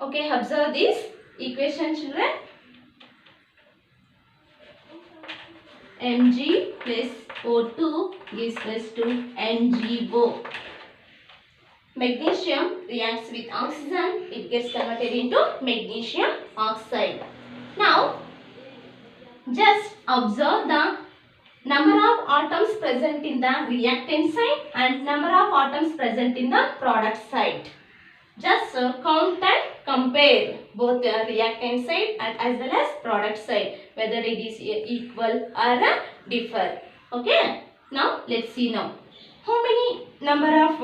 Okay, observe this equation, children. Mg plus O2 gives rise to MgO. Magnesium reacts with oxygen, it gets converted into magnesium oxide. Now, just observe the number of atoms present in the reactant side and number of atoms present in the product side. Just count and compare both the reactant side and as well as product side, whether it is equal or differ. Okay. Now let's see now. How many number of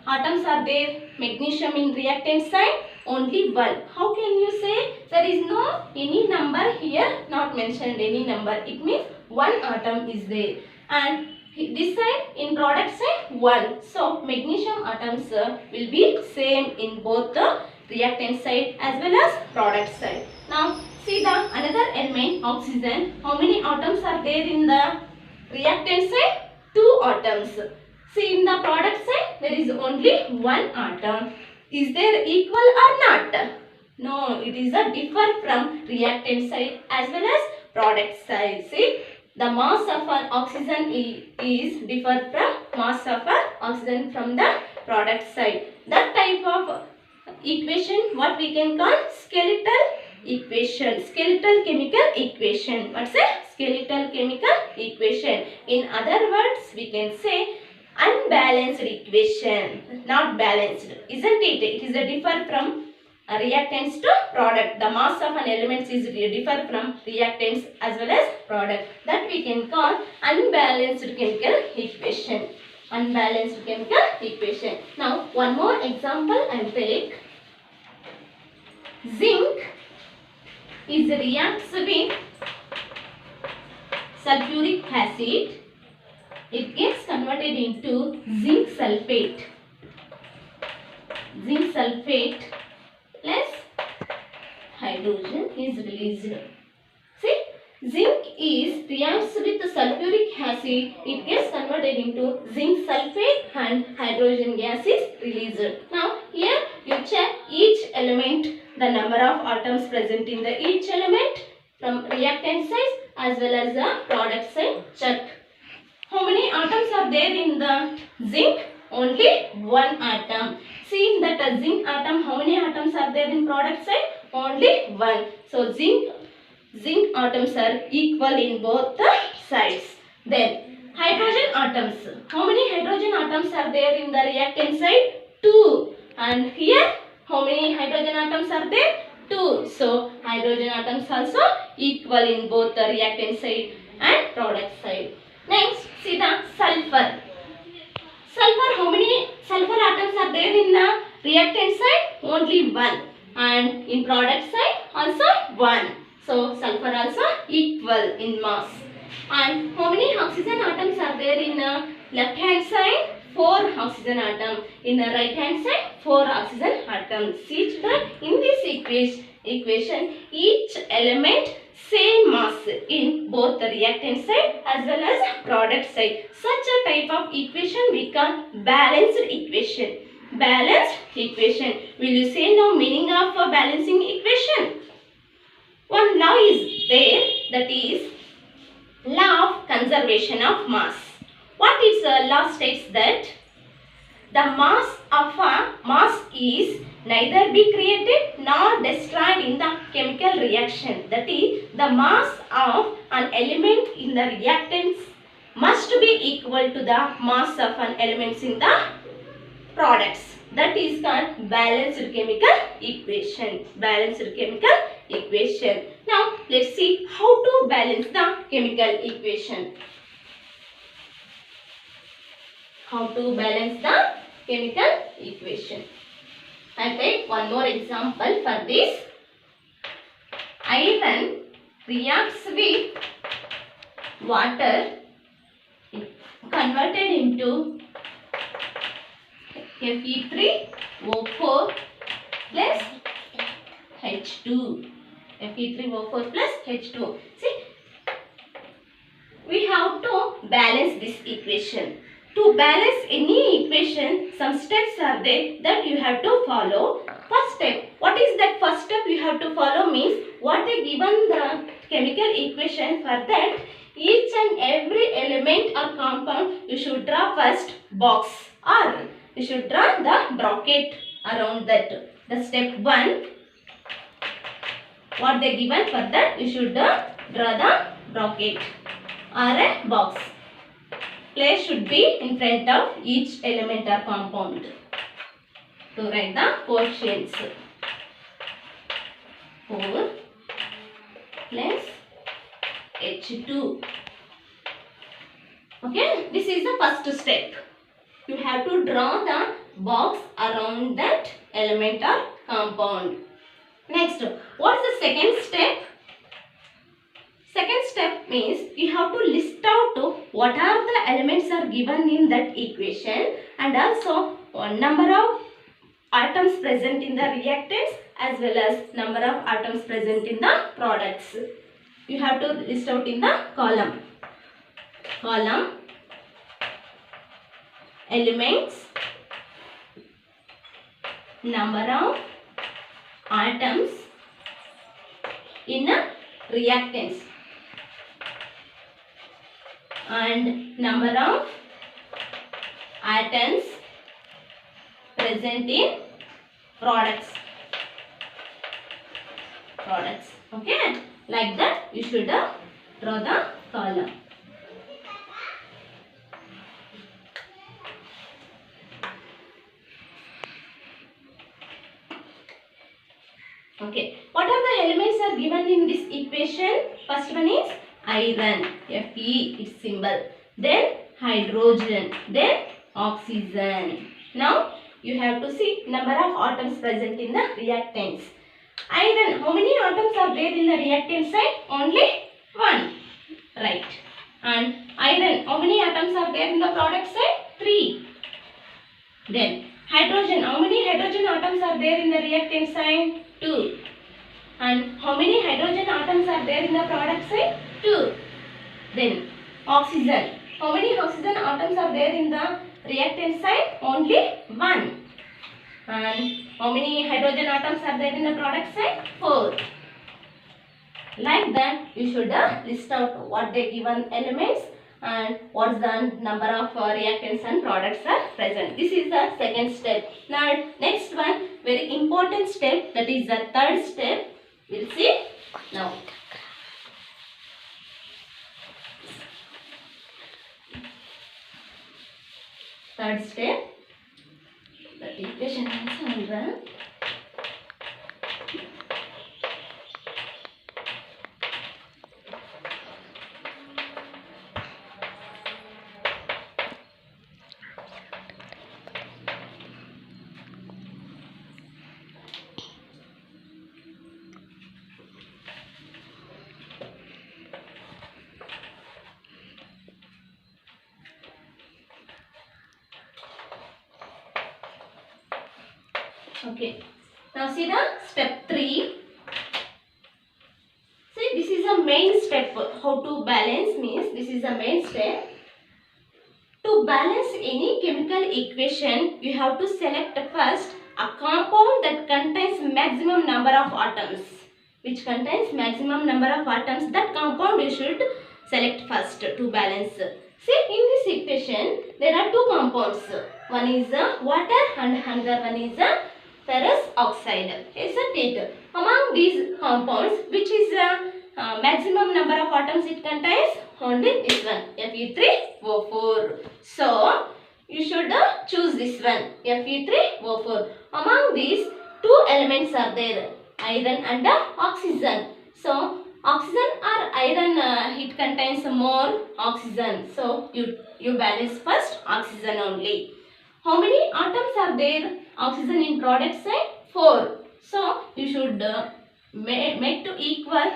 atoms are there? Magnesium in reactant side? Only one. How can you say there is no any number here? Not mentioned any number. It means one atom is there. And this side in product side 1. So magnesium atoms will be same in both the reactant side as well as product side. Now see the another element, oxygen. How many atoms are there in the reactant side? 2 atoms. See in the product side there is only 1 atom. Is there equal or not? No, it is a differ from reactant side as well as product side. See, the mass of an oxygen is differ from mass of an oxygen from the product side. That type of equation what we can call skeletal equation, skeletal chemical equation. What's a skeletal chemical equation? In other words, we can say unbalanced equation, not balanced, isn't it? It is a differ from reactants to product. The mass of an element is differ from reactants as well as product. That we can call unbalanced chemical equation. Unbalanced chemical equation. Now one more example I will take. Zinc is reacts with sulfuric acid. It gets converted into zinc sulfate. Zinc sulfate plus hydrogen is released. See, zinc is reacts with the sulfuric acid. It gets converted into zinc sulfate and hydrogen gas is released. Now here you check each element, the number of atoms present in the each element from reactant side as well as the product side. Check. How many atoms are there in the zinc? Only 1 atom. See in that zinc atom, how many atoms are there in product side? Only 1. So zinc atoms are equal in both the sides. Then hydrogen atoms. How many hydrogen atoms are there in the reactant side? 2. And here how many hydrogen atoms are there? 2. So hydrogen atoms also equal in both the reactant side and product side. Next, see the sulfur. Sulfur, how many sulfur atoms are there in the reactant side? Only 1. And in product side also 1. So sulfur also equal in mass. And how many oxygen atoms are there in the left hand side? 4 oxygen atoms. In the right hand side 4 oxygen atoms. See children, in this equation each element same mass in both the reactant side as well as product side. Such a type of equation we call balanced equation. Balanced equation. Will you say now meaning of a balancing equation? One law is there, that is law of conservation of mass. What its law states that the mass of a mass is neither be created nor destroyed in the chemical reaction. That is, the mass of an element in the reactants must be equal to the mass of an element in the products. That is called balanced chemical equation. Balanced chemical equation. Now, let's see how to balance the chemical equation. How to balance the chemical equation. I take one more example for this. Iron reacts with water converted into Fe3O4 plus H2. Fe3O4 plus H2. See, we have to balance this equation. To balance any equation, some steps are there that you have to follow. First step. What is that first step you have to follow means what they given the chemical equation. For that each and every element or compound you should draw first box or you should draw the bracket around that. The step 1 what they given, for that you should draw the bracket or a box. Place should be in front of each element or compound to write the quotients. 4 plus H2. Okay, this is the first step. You have to draw the box around that element or compound. Next, what is the second step? Second step means you have to list out what are the elements are given in that equation and also number of atoms present in the reactants as well as number of atoms present in the products. You have to list out in the column. Column, elements, number of atoms in a reactants and number of atoms present in products. Okay, like that you should draw the column. Okay, what are the elements are given in this equation? First one is iron, Fe its symbol, then hydrogen, then oxygen. Now you have to see number of atoms present in the reactants. Iron, how many atoms are there in the reactant side? Only 1, right. And iron, how many atoms are there in the product side? 3. Then hydrogen, how many hydrogen atoms are there in the reactant side? 2. And how many hydrogen atoms are there in the product side? 2. Then oxygen, how many oxygen atoms are there in the reactant side? Only 1. And how many hydrogen atoms are there in the product side? 4. Like that you should list out what they given elements and what is the number of reactants and products are present. This is the second step. Now next one, very important step, that is the third step. We'll see now. Third step, the equation answer. Okay, now see the step 3. See, this is a main step. How to balance means this is a main step. To balance any chemical equation, you have to select first a compound that contains maximum number of atoms. Which contains maximum number of atoms, that compound you should select first to balance. See, in this equation, there are two compounds. One is water and another one is ferrous oxide, isn't it? Among these compounds, which is maximum number of atoms it contains? Only this one, Fe3O4. So, you should choose this one, Fe3O4. Among these, two elements are there, iron and oxygen. So, oxygen or iron, it contains more oxygen. So, you balance first oxygen only. How many atoms are there? Oxygen in product side? 4. So, you should make to equal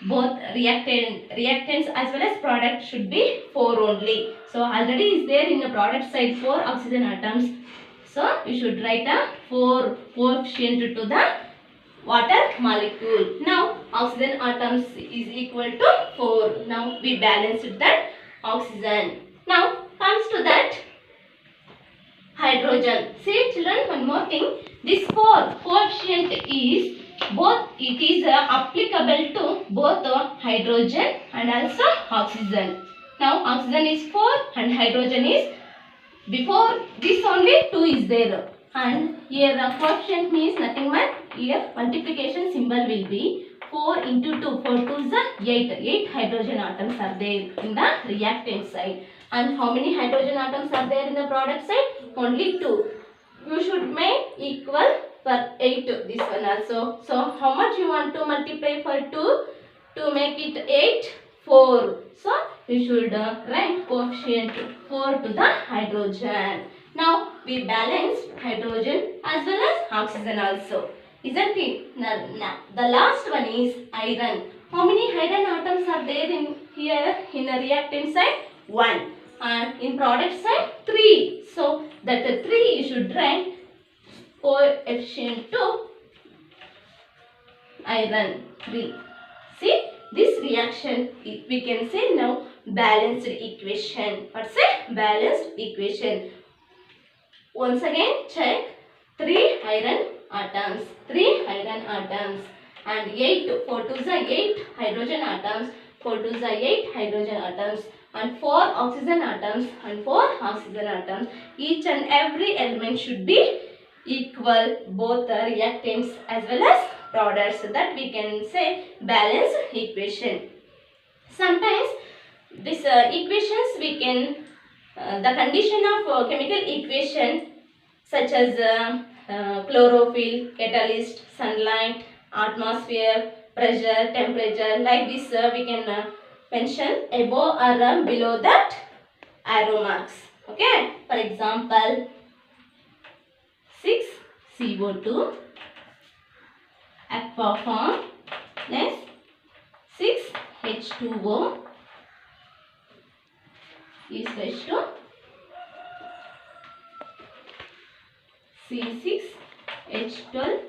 both reactants as well as product should be 4 only. So, already is there in the product side 4 oxygen atoms. So, you should write a 4 coefficient to the water molecule. Now, oxygen atoms is equal to 4. Now, we balanced that oxygen. Now, comes to that hydrogen. See children, one more thing. This 4 coefficient is both it is applicable to both hydrogen and also oxygen. Now oxygen is 4 and hydrogen is, before this only 2 is there, and here the coefficient means nothing but here multiplication symbol will be 4 into 2. 4 2 is 8 hydrogen atoms are there in the reactant side. And how many hydrogen atoms are there in the product side? Only 2. You should make equal for 8 this one also. So how much you want to multiply for 2 to make it 8? 4. So you should write coefficient 4 to the hydrogen. Now we balance hydrogen as well as oxygen also, isn't it? Now the last one is iron. How many iron atoms are there in here in the reactant side? 1. And in product side 3. So that 3 you should write coefficient to iron 3. See, this reaction we can say now balanced equation. What's a balanced equation? Once again check 3 iron atoms, 3 iron atoms, and 8, 4 2 is 8 hydrogen atoms, 4 2 is 8 hydrogen atoms, and 4 oxygen atoms and 4 oxygen atoms. Each and every element should be equal, both the reactants as well as products, so that we can say balanced equation. Sometimes this equations we can the condition of chemical equation such as chlorophyll, catalyst, sunlight, atmosphere, pressure, temperature, like this we can mention above or below that arrow marks. Okay, for example 6 CO2 aqua form, next 6 H2O is raised to C6 H12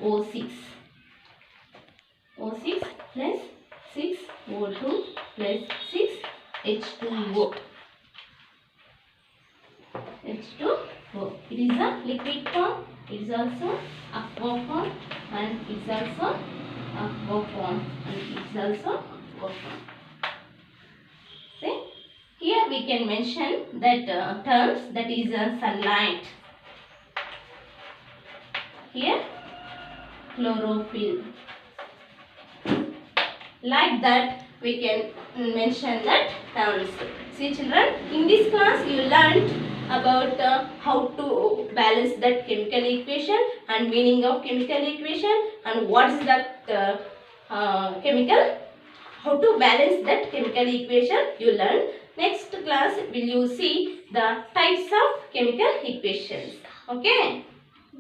O6. O6 plus 6 O2 plus 6 H2O. H2O. It is a liquid form. It is also aqua form, and it is also aqua form, and it is also aqua form. See, here we can mention that terms, that is sunlight. Here chlorophyll. Like that we can mention that terms. See children, in this class you learnt about how to balance that chemical equation and meaning of chemical equation and what is that chemical, how to balance that chemical equation you learn. Next class will you see the types of chemical equations. Okay.